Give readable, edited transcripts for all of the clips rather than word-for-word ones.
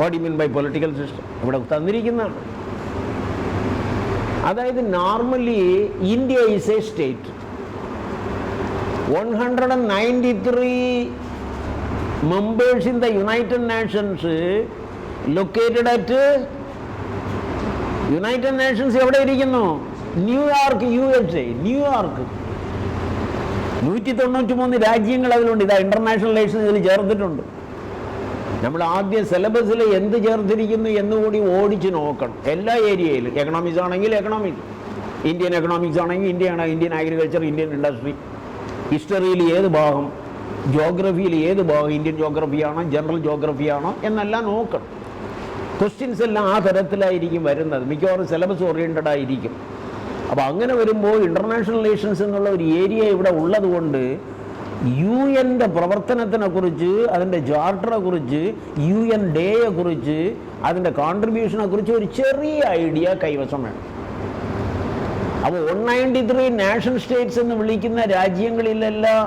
What you mean by political system? ഇവിടെ തന്നിരിക്കുന്നതാണ്. അതായത് normally India is a state. 193 members in the United Nations located at United Nations എവിടെ ഇരിക്കുന്നു? New York, USA. New York. 193 രാജ്യങ്ങൾ അതിലുണ്ട്. ഇതാ ഇന്റർനാഷണൽ റിലേഷൻസ് ഇതിൽ ചേർത്തിട്ടുണ്ട്. നമ്മൾ ആദ്യം സിലബസിൽ എന്ത് ചേർത്തിരിക്കുന്നു എന്നുകൂടി ഓടിച്ച് നോക്കണം. എല്ലാ ഏരിയയിലും എക്കണോമിക്സ് ആണെങ്കിൽ എക്കണോമിക്സ്, ഇന്ത്യൻ എക്കണോമിക്സ് ആണെങ്കിൽ ഇന്ത്യൻ അഗ്രികൾച്ചർ, ഇന്ത്യൻ ഇൻഡസ്ട്രി, ഹിസ്റ്ററിയിൽ ഏത് ഭാഗം, ജോഗ്രഫിയിൽ ഏത് ഭാഗം ഇന്ത്യൻ ജോഗ്രഫിയാണോ ജനറൽ ജോഗ്രഫിയാണോ എന്നെല്ലാം നോക്കണം. ക്വസ്റ്റ്യൻസ് എല്ലാം ആ തരത്തിലായിരിക്കും വരുന്നത്. മിക്കവാറും സിലബസ് ഓറിയൻറ്റഡ് ആയിരിക്കും. അപ്പോൾ അങ്ങനെ വരുമ്പോൾ ഇൻ്റർനാഷണൽ റിലേഷൻസ് എന്നുള്ള ഒരു ഏരിയ ഇവിടെ ഉള്ളത് കൊണ്ട് UN പ്രവർത്തനത്തിനെ കുറിച്ച്, അതിൻ്റെ ചാർട്ടറെ കുറിച്ച്, UN ഡേയെ കുറിച്ച്, അതിൻ്റെ കോൺട്രിബ്യൂഷനെ കുറിച്ച് ഒരു ചെറിയ ഐഡിയ കൈവശം വേണം. അപ്പോൾ 193 നാഷൻ സ്റ്റേറ്റ്സ് എന്ന് വിളിക്കുന്ന രാജ്യങ്ങളിലെല്ലാം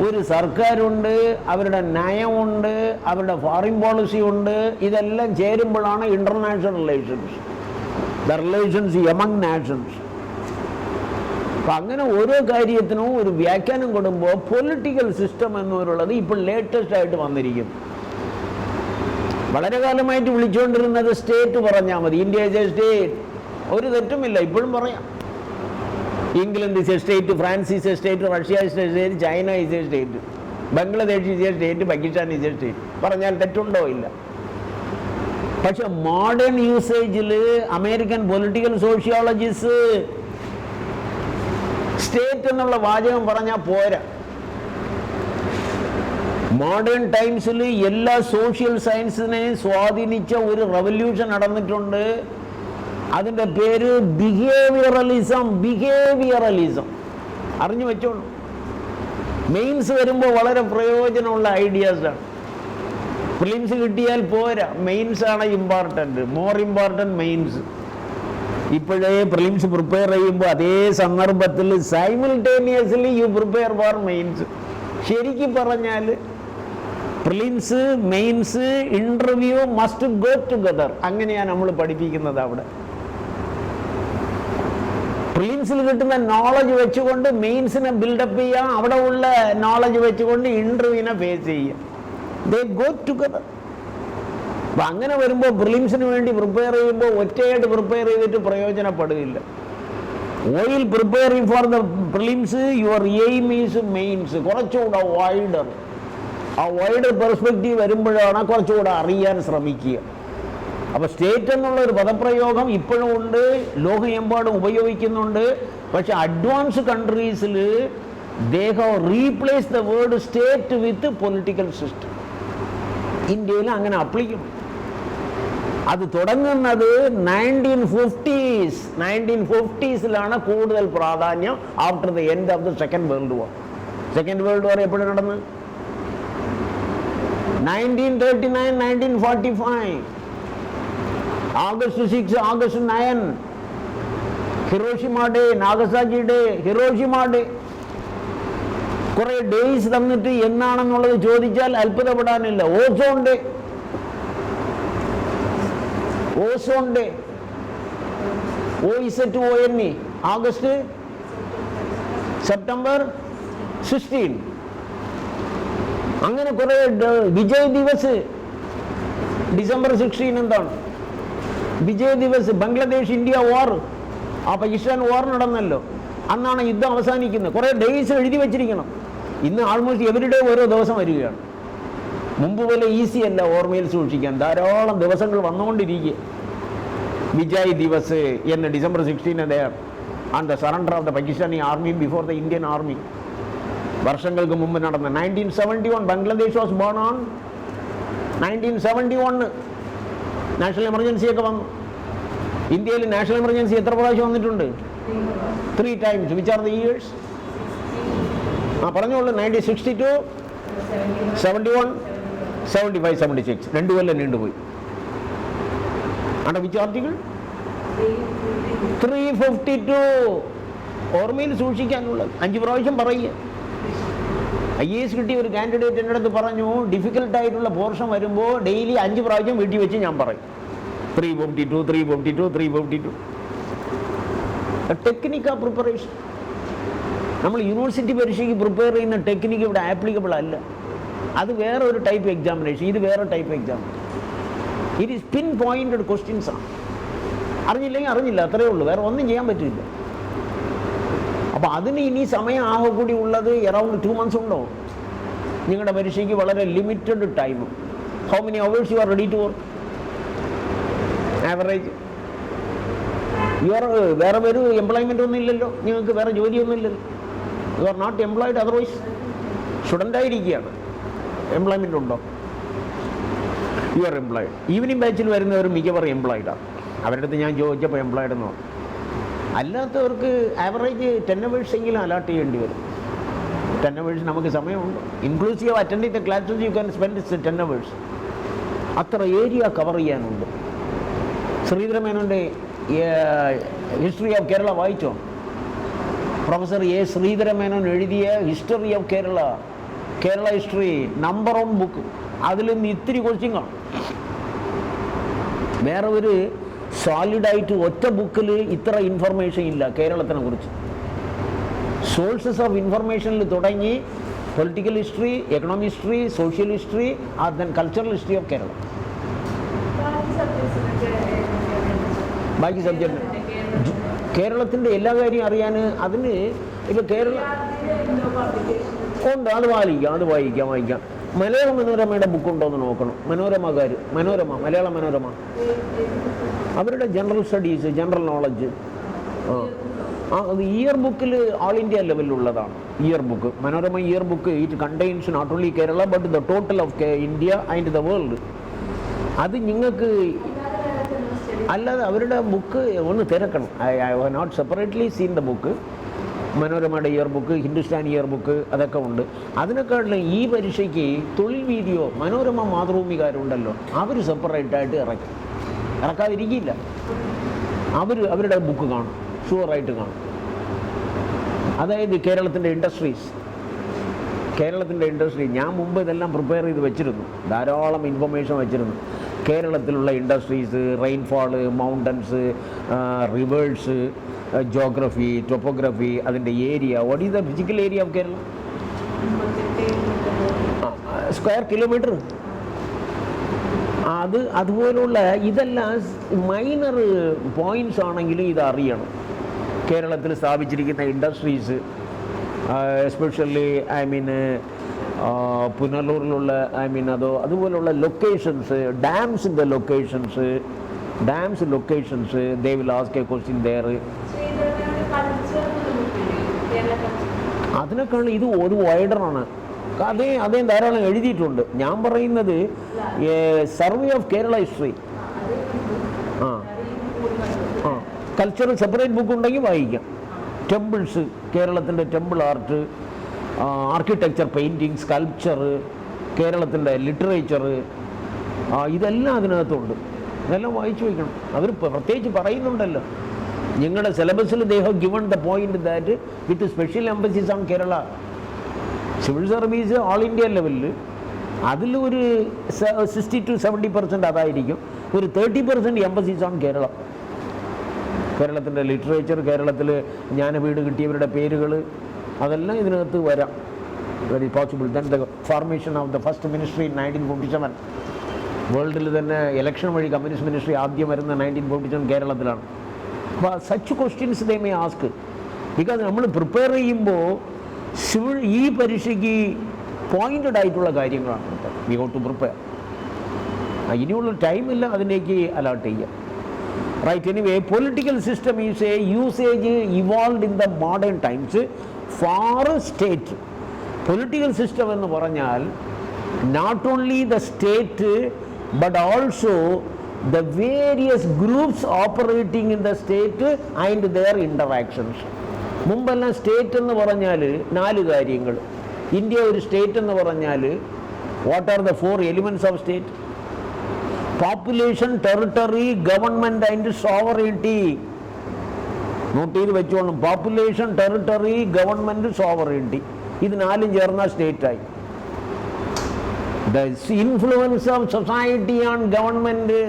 ഒരു സർക്കാരുണ്ട്, അവരുടെ നയമുണ്ട്, അവരുടെ ഫോറിൻ പോളിസി ഉണ്ട്. ഇതെല്ലാം ചേരുമ്പോഴാണ് international relations, the relations among nations. അപ്പം അങ്ങനെ ഓരോ കാര്യത്തിനും ഒരു വ്യാഖ്യാനം കൊടുക്കുമ്പോൾ പൊളിറ്റിക്കൽ സിസ്റ്റം എന്നുള്ളത് ഇപ്പോൾ ലേറ്റസ്റ്റ് ആയിട്ട് വന്നിരിക്കും. വളരെ കാലമായിട്ട് വിളിച്ചുകൊണ്ടിരുന്നത് സ്റ്റേറ്റ് പറഞ്ഞാൽ മതി. ഇന്ത്യ ഈസ് എ സ്റ്റേറ്റ്, ഒരു തെറ്റുമില്ല, ഇപ്പോഴും പറയാം. England is a state, France is a state, Russia is a state, China is a state, Bangladesh is a state, Pakistan is a state. പറഞ്ഞാൽ തെറ്റുണ്ടോ? ഇല്ല. പക്ഷെ മോഡേൺ യൂസേജിൽ അമേരിക്കൻ പൊളിറ്റിക്കൽ സോഷ്യോളജിസ്റ്റ് സ്റ്റേറ്റ് എന്നുള്ള വാചകം പറഞ്ഞാൽ പോരാ. മോഡേൺ ടൈംസിൽ എല്ലാ സോഷ്യൽ സയൻസിനെയും സ്വാധീനിച്ച ഒരു റവല്യൂഷൻ നടന്നിട്ടുണ്ട്. അതിൻ്റെ പേര് ബിഹേവിയറലിസം. ബിഹേവിയറലിസം അറിഞ്ഞു വെച്ചോളൂ. മെയിൻസ് വരുമ്പോൾ വളരെ പ്രയോജനമുള്ള ഐഡിയാസാണ്. പ്രിലിംസ് കിട്ടിയാൽ പോരാ, മെയിൻസാണ് ഇമ്പോർട്ടൻറ്റ്, മോർ ഇമ്പോർട്ടൻറ്റ് മെയിൻസ്. ഇപ്പോഴേ പ്രിലിംസ് പ്രിപ്പയർ ചെയ്യുമ്പോൾ അതേ സന്ദർഭത്തിൽ simultaneously U prepare for mains. ശരിക്കും പറഞ്ഞാൽ prelims, mains, interview must go together. അങ്ങനെയാണ് നമ്മൾ പഠിപ്പിക്കുന്നത്. അവിടെ പ്രിലിംസിൽ കിട്ടുന്ന നോളജ് വെച്ചുകൊണ്ട് മെയിൻസിനെ ബിൽഡപ്പ് ചെയ്യാം, അവിടെ ഉള്ള നോളജ് വെച്ചുകൊണ്ട് ഇൻ്റർവ്യൂവിനെ ഫേസ് ചെയ്യാം. They go together. അപ്പം അങ്ങനെ വരുമ്പോൾ പ്രിലിംസിന് വേണ്ടി പ്രിപ്പയർ ചെയ്യുമ്പോൾ ഒറ്റയായിട്ട് പ്രിപ്പയർ ചെയ്തിട്ട് പ്രയോജനപ്പെടുകയില്ല. While preparing for the prelims your aim is mains. കുറച്ചുകൂടെ വൈഡർ, ആ വൈഡർ പെർസ്പെക്റ്റീവ് വരുമ്പോഴാണ് കുറച്ചുകൂടെ അറിയാൻ ശ്രമിക്കുക. അപ്പോൾ സ്റ്റേറ്റ് എന്നുള്ള ഒരു പദപ്രയോഗം ഇപ്പോഴും ഉണ്ട്, ലോകമെമ്പാടും ഉപയോഗിക്കുന്നുണ്ട്. പക്ഷെ അഡ്വാൻസ് കൺട്രീസിൽ they have replace the word state with political system. ഇന്ത്യയിൽ അങ്ങനെ അപ്ലിക്കും. അത് തുടങ്ങുന്നത് 1950s. 1950s കൂടുതൽ പ്രാധാന്യം after the end of the second world war. Second world war എപ്പോഴും നടന്ന്? 1939, 1945, August 6, August 9, Hiroshima day, Nagasaki day, Hiroshima day. കുറെ ഡേയ്സ് തന്നിട്ട് എന്നാണെന്നുള്ളത് ചോദിച്ചാൽ അത്ഭുതപ്പെടാനില്ല. Ozone day, ozone day, OZONE, August September 16. അങ്ങനെ കുറെ. വിജയ് ദിവസ് ഡിസംബർ 16. എന്താണ് വിജയ് ദിവസ്? ബംഗ്ലാദേശ് ഇന്ത്യ വാർ, ആ പാകിസ്ഥാൻ വാർ നടന്നല്ലോ, അന്നാണ് യുദ്ധം അവസാനിക്കുന്നത്. കുറേ ഡേയ്സ് എഴുതി വെച്ചിരിക്കണം. ഇന്ന് ആൾമോസ്റ്റ് എവരിഡേ ഓരോ ദിവസം വരികയാണ്. മുമ്പ് പോലെ ഈസി അല്ല ഓർമ്മയിൽ സൂക്ഷിക്കാൻ, ധാരാളം ദിവസങ്ങൾ വന്നുകൊണ്ടിരിക്കുക. വിജയ് ദിവസ് എന്ന് December 16 and the surrender of the Pakistani army before the Indian army. വർഷങ്ങൾക്ക് മുമ്പ് നടന്ന 1971 Bangladesh was born on 1971. National എമർജൻസിയൊക്കെ വന്നു. ഇന്ത്യയിൽ നാഷണൽ എമർജൻസി എത്ര പ്രാവശ്യം വന്നിട്ടുണ്ട്? 3 times. Which are the years? പറഞ്ഞോളൂ. 1962, 71, 75, 76. 2 കൊല്ലം നീണ്ടുപോയി. ആണ്ട വിച്ച് ആർട്ടിക്കിൾ? 352. ഓർമ്മയിൽ സൂക്ഷിക്കാനുള്ളത് 5 പ്രാവശ്യം പറയുക. IAS കിട്ടിയ ഒരു കാൻഡിഡേറ്റ് എൻ്റെ അടുത്ത് പറഞ്ഞു, ഡിഫിക്കൽട്ടായിട്ടുള്ള പോർഷൻ വരുമ്പോൾ ഡെയിലി 5 പ്രാവശ്യം വീട്ടിൽ വെച്ച് ഞാൻ പറയും 352, 352, 352. ടെക്നിക്കാ പ്രിപ്പറേഷൻ. നമ്മൾ യൂണിവേഴ്സിറ്റി പരീക്ഷയ്ക്ക് പ്രിപ്പയർ ചെയ്യുന്ന ടെക്നിക്ക് ഇവിടെ ആപ്ലിക്കബിൾ അല്ല. അത് വേറെ ഒരു ടൈപ്പ് എക്സാമിനേഷൻ, ഇത് വേറെ ടൈപ്പ് എക്സാമിനേഷൻ. ഇത് പിൻ പോയിന്റഡ് ക്വസ്റ്റ്യൻസ് ആണ്. അറിഞ്ഞില്ലെങ്കിൽ അറിഞ്ഞില്ല, അത്രയേ ഉള്ളൂ, വേറെ ഒന്നും ചെയ്യാൻ പറ്റില്ല. അപ്പോൾ അതിന് ഇനി സമയം ആകെ കൂടി ഉള്ളത് അറൗണ്ട് 2 months ഉണ്ടോ? നിങ്ങളുടെ പരീക്ഷയ്ക്ക് വളരെ limited time. How many hours you are ready to work? Average വേറെ ഒരു എംപ്ലോയ്മെൻ്റ് ഒന്നും ഇല്ലല്ലോ, നിങ്ങൾക്ക് വേറെ ജോലിയൊന്നും ഇല്ലല്ലോ. You are not employed, otherwise സ്റ്റുഡൻ്റായിരിക്കുകയാണ്. എംപ്ലോയ്മെൻ്റ് ഉണ്ടോ? You are employed. ഈവനിങ് ബാച്ചിൽ വരുന്നവർ മിക്കവാറും എംപ്ലോയിഡാണ്. അവരുടെ അടുത്ത് ഞാൻ ചോദിച്ചപ്പോൾ എംപ്ലോയിഡ് എന്ന് പറഞ്ഞു. അല്ലാത്തവർക്ക് ആവറേജ് 10 hours എങ്കിലും അലാട്ട് ചെയ്യേണ്ടി വരും. 10 hours നമുക്ക് സമയമുണ്ട്. Inclusive attending the classes you can spend 10 hours. അത്ര ഏരിയ കവർ ചെയ്യാനുണ്ട്. ശ്രീധര മേനോൻ്റെ ഹിസ്റ്ററി ഓഫ് കേരള വായിച്ചോ? പ്രൊഫസർ എ ശ്രീധര മേനോൻ എഴുതിയ history of Kerala history number 1 book. അതിൽ നിന്ന് ഇത്തിരി ക്വസ്റ്റ്യൻ കാണും. വേറെ ഒരു സോളിഡായിട്ട് ഒറ്റ ബുക്കിൽ ഇത്ര ഇൻഫർമേഷൻ ഇല്ല കേരളത്തിനെ കുറിച്ച്. സോഴ്സസ് ഓഫ് ഇൻഫർമേഷനിൽ തുടങ്ങി political history, economic history, social history, then cultural history of Kerala. ബാക്കി സബ്ജക്റ്റ് കേരളത്തിൻ്റെ എല്ലാ കാര്യം അറിയാൻ അതിന് ഇപ്പോൾ കേരള ഉണ്ട്. അത് വായിക്കാം. മലയാള മനോരമയുടെ ബുക്കുണ്ടോ എന്ന് നോക്കണം. മലയാള മനോരമ അവരുടെ ജനറൽ സ്റ്റഡീസ്, ജനറൽ നോളജ്. അത് ഇയർ ബുക്കിൽ ഓൾ ഇന്ത്യ ലെവലിലുള്ളതാണ്. Year book, Manorama year book. It contains not only Kerala but the total of India and the world. അത് നിങ്ങൾക്ക് അല്ലാതെ അവരുടെ ബുക്ക് ഒന്ന് തിരക്കണം. I have not separately seen the book. മനോരമയുടെ year book, Hindustan year book, അതൊക്കെ ഉണ്ട്. അതിനെക്കാട്ടിലും ഈ പരീക്ഷയ്ക്ക് തൊഴിൽ വീഡിയോ മനോരമ മാതൃഭൂമികാരുണ്ടല്ലോ, അവർ സെപ്പറേറ്റായിട്ട് ഇറക്കാതിരിക്കില്ല. അവരുടെ ബുക്ക് കാണും, ഷുവറായിട്ട് കാണും. അതായത് കേരളത്തിൻ്റെ ഇൻഡസ്ട്രി ഞാൻ മുമ്പ് ഇതെല്ലാം പ്രിപ്പയർ ചെയ്ത് വെച്ചിരുന്നു. ധാരാളം ഇൻഫർമേഷൻ വെച്ചിരുന്നു. കേരളത്തിലുള്ള industries, rainfall, mountains, rivers, geography, topography, അതിൻ്റെ area. What is the physical area of Kerala? Square kilometre. അതുപോലുള്ള ഇതെല്ലാം മൈനർ പോയിൻറ്റ്സ് ആണെങ്കിലും ഇത് അറിയണം. കേരളത്തിൽ സ്ഥാപിച്ചിരിക്കുന്ന ഇൻഡസ്ട്രീസ്, എസ്പെഷ്യലി പുനലൂരിലുള്ള അതുപോലുള്ള ലൊക്കേഷൻസ്, ഡാംസിൻ്റെ locations, they will ask a question there. അതിനേക്കാൾ ഇത് ഒരു വൈഡറാണ്. അതേ ധാരാളം എഴുതിയിട്ടുണ്ട്. ഞാൻ പറയുന്നത് survey of Kerala history. Culture separate book ഉണ്ടെങ്കിൽ വായിക്കാം. ടെമ്പിൾസ്, കേരളത്തിൻ്റെ temple art, architecture, painting, sculpture, കേരളത്തിൻ്റെ ലിറ്ററേച്ചർ, ഇതെല്ലാം അതിനകത്തുണ്ട്. ഇതെല്ലാം വായിച്ചു വയ്ക്കണം. അവർ പ്രത്യേകിച്ച് പറയുന്നുണ്ടല്ലോ, നിങ്ങളുടെ സിലബസിൽ they have given the point that with special emphasis on Kerala. Civil service all India ലെവലിൽ അതിൽ ഒരു 60 to 70% അതായിരിക്കും. ഒരു 30% എംഫസിസ് ഓൺ കേരള. കേരളത്തിൻ്റെ ലിറ്ററേച്ചർ, കേരളത്തിൽ ജ്ഞാനപീഠ കിട്ടിയവരുടെ പേരുകൾ, അതെല്ലാം ഇതിനകത്ത് വരാം. Very possible. Then the formation of the first ministry in 1947. വേൾഡിൽ തന്നെ ഇലക്ഷൻ വഴി കമ്മ്യൂണിസ്റ്റ് മിനിസ്ട്രി ആദ്യം വരുന്ന 1947 കേരളത്തിലാണ്. അപ്പോൾ such questions they may ask. Because നമ്മൾ പ്രിപ്പയർ ചെയ്യുമ്പോൾ ഈ പരീക്ഷയ്ക്ക് പോയിൻറ്റഡ് ആയിട്ടുള്ള കാര്യങ്ങളാണ് വി ഹോവ് ടു പ്രിപ്പയർ. ഇനിയുള്ള ടൈമില്ല അതിലേക്ക് അലോട്ട് ചെയ്യാം. Right. Anyway, political system is a usage evolve in the modern times for state. Political system എന്ന് പറഞ്ഞാൽ not only the state but also the various groups operating in the state and their interactions. മുമ്പെല്ലാം state എന്ന് പറഞ്ഞാൽ 4 കാര്യങ്ങൾ. India ഒരു state എന്ന് പറഞ്ഞാൽ what are the 4 elements of state? Population, territory, government and sovereignty. Note ചെയ്ത് വെച്ചോളും. Population, territory, government, sovereignty. ഇത് 4 ചേർന്ന സ്റ്റേറ്റായി. The influence of society on government.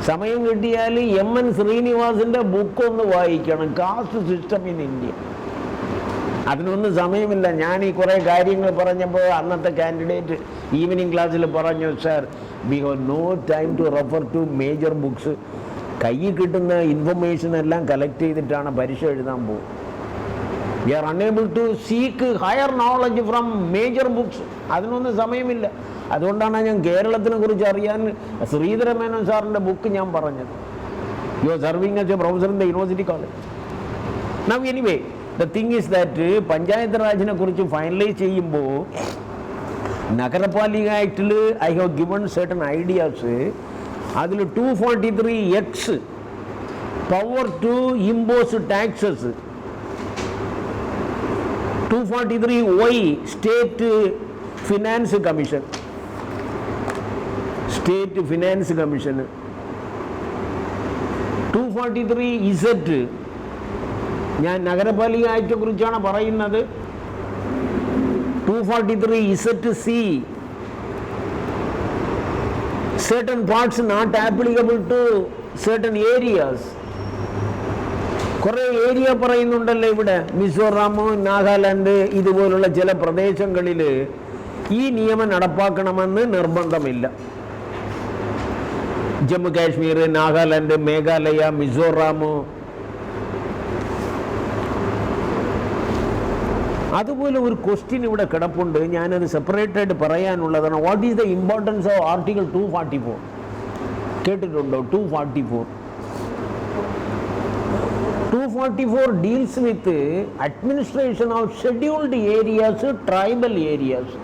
സമയം കിട്ടിയാൽ എം.എൻ. ശ്രീനിവാസിൻ്റെ ബുക്കൊന്ന് വായിക്കണം, കാസ്റ്റ് സിസ്റ്റം ഇൻ ഇന്ത്യ. അതിനൊന്നും സമയമില്ല. ഞാൻ ഈ കുറേ കാര്യങ്ങൾ പറഞ്ഞപ്പോൾ അന്നത്തെ കാൻഡിഡേറ്റ് ഈവനിങ് ക്ലാസ്സിൽ പറഞ്ഞു, sir we have no time to refer to major books. കയ്യിൽ കിട്ടുന്ന ഇൻഫർമേഷൻ എല്ലാം കളക്ട് ചെയ്തിട്ടാണ് പരീക്ഷ എഴുതാൻ പോകും. We are unable to seek higher knowledge from major books. അതിനൊന്നും സമയമില്ല. അതുകൊണ്ടാണ് ഞാൻ കേരളത്തിനെ കുറിച്ച് അറിയാൻ ശ്രീധര മേനോൻ സാറിൻ്റെ ബുക്ക് ഞാൻ പറഞ്ഞത്. You are serving as a professor in the university college. Now anyway the thing is that panchayat രാജിനെ കുറിച്ച് ഫൈനലൈസ് ചെയ്യുമ്പോൾ നഗരപാലിക ആക്ടിൽ I have given certain ideas. അതിൽ 243X power to impose taxes, 243Y state finance commission, state finance commission, 243Z ഞാൻ നഗരപാലിക ആക്ടിനെ കുറിച്ചാണ് പറയുന്നത്. 243ZC certain parts not applicable to certain areas. കുറേ area പറയുന്നുണ്ടല്ലോ ഇവിടെ. മിസോറാം, നാഗാലാൻഡ് ഇതുപോലുള്ള ചില പ്രദേശങ്ങളിൽ ഈ നിയമം നടപ്പാക്കണമെന്ന് നിർബന്ധമില്ല. ജമ്മു കാശ്മീർ, നാഗാലാൻഡ്, മേഘാലയ, മിസോറാം, അതുപോലെ ഒരു ക്വസ്റ്റ്യൻ ഇവിടെ കിടപ്പുണ്ട്. ഞാനത് സെപ്പറേറ്റ് ആയിട്ട് പറയാനുള്ളതാണ്. What is the importance of article 244? കേട്ടിട്ടുണ്ടോ? 244 deals with administration of scheduled areas, tribal areas.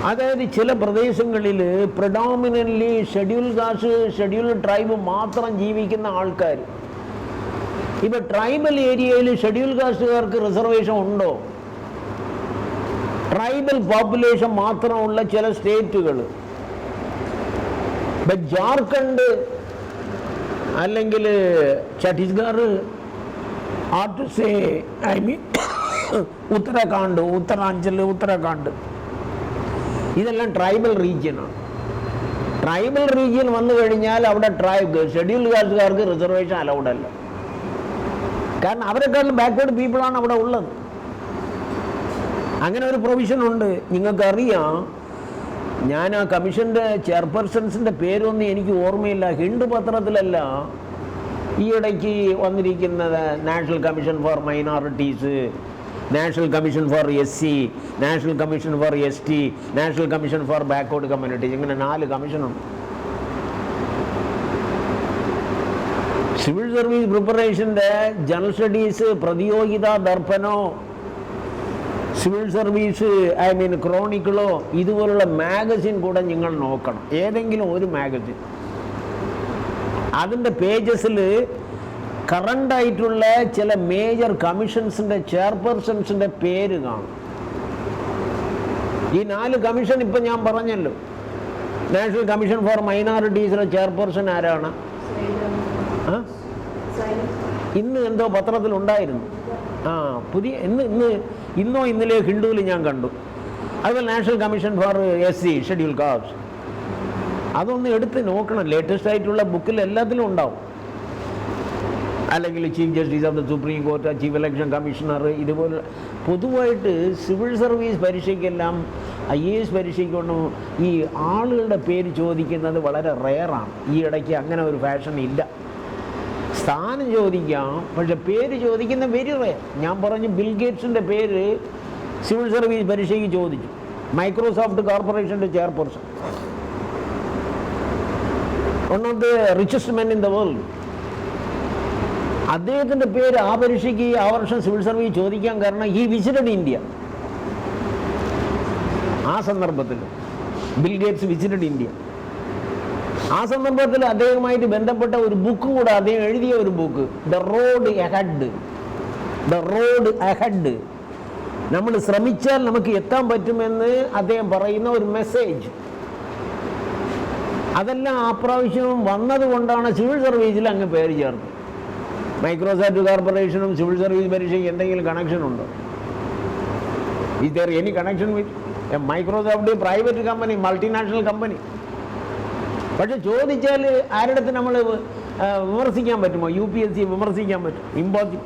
അതായത് ചില പ്രദേശങ്ങളിൽ predominantly schedule caste, schedule tribe മാത്രം ജീവിക്കുന്ന ആൾക്കാർ. ഇപ്പോൾ ട്രൈബൽ ഏരിയയിൽ ഷെഡ്യൂൾ കാസ്റ്റുകാർക്ക് റിസർവേഷൻ ഉണ്ടോ? ട്രൈബൽ പോപ്പുലേഷൻ മാത്രമുള്ള ചില സ്റ്റേറ്റുകൾ, ഇപ്പം ജാർഖണ്ഡ് അല്ലെങ്കിൽ ഛത്തീസ്ഗഡ്, ഐ മീൻ ഉത്തരാഖണ്ഡ്, ഉത്തരാഞ്ചൽ, ഉത്തരാഖണ്ഡ്, ഇതെല്ലാം ട്രൈബൽ റീജിയനാണ്. ട്രൈബൽ റീജിയൻ വന്നു കഴിഞ്ഞാൽ അവിടെ ഷെഡ്യൂൾ കാസ്റ്റുകാർക്ക് റിസർവേഷൻ അലൗഡ് അല്ല. കാരണം അവരെക്കാളും ബാക്ക്വേർഡ് പീപ്പിളാണ് അവിടെ ഉള്ളത്. അങ്ങനെ ഒരു പ്രൊവിഷൻ ഉണ്ട്. നിങ്ങൾക്കറിയാം, ഞാൻ ആ കമ്മീഷൻ്റെ ചെയർപേഴ്സൺസിൻ്റെ പേരൊന്നും എനിക്ക് ഓർമ്മയില്ല. ഹിന്ദു പത്രത്തിലല്ല ഈയിടയ്ക്ക് വന്നിരിക്കുന്നത് national commission for minorities, national commission for SC, national commission for ST, national commission for backward communities. ഇങ്ങനെ 4 കമ്മീഷനുണ്ട്. സിവിൽ സർവീസ് പ്രിപ്പറേഷൻ്റെ ജനറൽ സ്റ്റഡീസ്, പ്രതിയോഗിതാ ദർപ്പനോ, സിവിൽ സർവീസ് ക്രോണിക്കിളോ ഇതുപോലുള്ള മാഗസിൻ കൂടെ നിങ്ങൾ നോക്കണം. ഏതെങ്കിലും ഒരു മാഗസിൻ, അതിൻ്റെ പേജസിൽ കറണ്ടായിട്ടുള്ള ചില മേജർ കമ്മീഷൻസിൻ്റെ ചെയർപേഴ്സൺസിൻ്റെ പേര് കാണും. ഈ 4 കമ്മീഷൻ ഇപ്പം ഞാൻ പറഞ്ഞല്ലോ. നാഷണൽ കമ്മീഷൻ ഫോർ മൈനോറിറ്റീസിലെ ചെയർപേഴ്സൺ ആരാണ്? ഇന്ന് എന്തോ പത്രത്തിലുണ്ടായിരുന്നു. ഇന്നോ ഇന്നലെ ഹിന്ദുവിൽ ഞാൻ കണ്ടു. അതുപോലെ national commission for SC schedule caste, അതൊന്ന് എടുത്ത് നോക്കണം. ലേറ്റസ്റ്റ് ആയിട്ടുള്ള ബുക്കിൽ എല്ലാത്തിലും ഉണ്ടാവും. അല്ലെങ്കിൽ chief justice of the supreme court, chief election commissioner, ഇതുപോലെ പൊതുവായിട്ട് സിവിൽ സർവീസ് പരീക്ഷയ്ക്കെല്ലാം IAS പരീക്ഷയ്ക്കൊന്നും ഈ ആളുകളുടെ പേര് ചോദിക്കുന്നത് വളരെ റെയറാണ്. ഈ ഇടയ്ക്ക് അങ്ങനെ ഒരു ഫാഷൻ ഇല്ല. സ്ഥാനം ചോദിക്കാം, പക്ഷെ പേര് ചോദിക്കുന്ന വെരി റെയർ. ഞാൻ പറഞ്ഞു, ബിൽഗേറ്റ്സിൻ്റെ പേര് സിവിൽ സർവീസ് പരീക്ഷയ്ക്ക് ചോദിച്ചു. മൈക്രോസോഫ്റ്റ് കോർപ്പറേഷൻ്റെ chairperson, one of the richest men in the world. അദ്ദേഹത്തിൻ്റെ പേര് ആ പരീക്ഷയ്ക്ക് ആ വർഷം സിവിൽ സർവീസ് ചോദിക്കാൻ കാരണം ഹി വിസിറ്റഡ് ഇന്ത്യ. ആ സന്ദർഭത്തിൽ ബിൽഗേറ്റ്സ് വിസിറ്റഡ് ഇന്ത്യ. ആ സന്ദർഭത്തിൽ അദ്ദേഹവുമായിട്ട് ബന്ധപ്പെട്ട ഒരു ബുക്കും കൂടെ അദ്ദേഹം എഴുതിയ ഒരു ബുക്ക്, ദ റോഡ് അഹെഡ്. നമ്മൾ ശ്രമിച്ചാൽ നമുക്ക് എത്താൻ പറ്റുമെന്ന് അദ്ദേഹം പറയുന്ന ഒരു മെസ്സേജ്. അതെല്ലാം ആ പ്രാവശ്യവും വന്നതുകൊണ്ടാണ് സിവിൽ സർവീസിൽ അങ്ങ് പേര് ചേർത്തത്. മൈക്രോസോഫ്റ്റ് കോർപ്പറേഷനും സിവിൽ സർവീസ് പരീക്ഷയ്ക്ക് എന്തെങ്കിലും കണക്ഷൻ ഉണ്ടോ? Is there any connection with a Microsoft, a private company, multinational company? പക്ഷെ ചോദിച്ചാൽ ആരുടെ നമ്മൾ വിമർശിക്കാൻ പറ്റുമോ? UPSC വിമർശിക്കാൻ പറ്റും? ഇമ്പോസിബിൾ.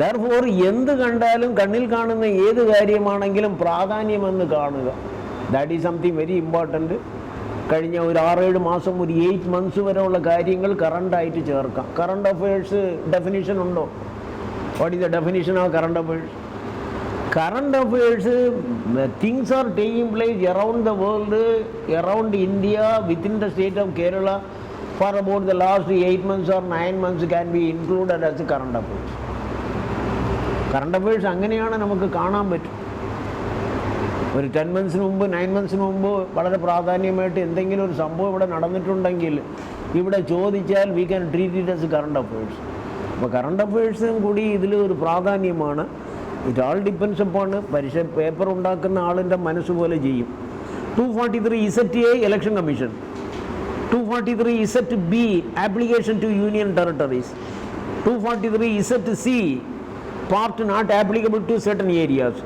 Therefore എന്ത് കണ്ടാലും കണ്ണിൽ കാണുന്ന ഏത് കാര്യമാണെങ്കിലും പ്രാധാന്യമെന്ന് കാണുക. That is something very important. കഴിഞ്ഞ ഒരു 6-7 മാസം, ഒരു 8 months വരെയുള്ള കാര്യങ്ങൾ കറണ്ടായിട്ട് ചേർക്കാം. കറണ്ട് അഫയേഴ്സ് ഡെഫിനിഷൻ ഉണ്ടോ? What is the definition of current affairs? Current affairs, things are taking place around the world, around India, within the state of Kerala for about the last 8 months or 9 months can be included as a current affairs. Current affairs അങ്ങനെയാണ് നമുക്ക് കാണാൻ പറ്റും. ഒരു 10 months മുമ്പ് 9 months മുമ്പ് വളരെ പ്രാധാന്യമായിട്ട് എന്തെങ്കിലും ഒരു സംഭവം ഇവിടെ നടന്നിട്ടുണ്ടെങ്കിൽ ഇവിടെ ചോദിച്ചാൽ we can treat it as current affairs. അപ്പോൾ കറണ്ട് അഫയേഴ്സും കൂടി ഇതിൽ ഒരു പ്രാധാന്യമാണ്. It all depends upon paper ഉണ്ടാക്കുന്ന ആളിൻ്റെ മനസ്സ് പോലെ ചെയ്യും. 243 ZA election commission, 243 ZB application to union territories, 243 ZC part not applicable to certain areas,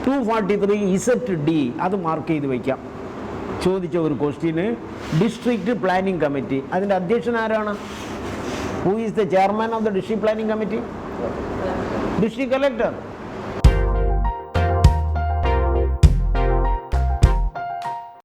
243 ZD അത് മാർക്ക് ചെയ്ത് വയ്ക്കാം. ചോദിച്ച ഒരു ക്വസ്റ്റ്യന് ഡിസ്ട്രിക്ട് പ്ലാനിംഗ് കമ്മിറ്റി, അതിൻ്റെ അധ്യക്ഷൻ ആരാണ്? Who is the chairman of the district planning committee? District collector.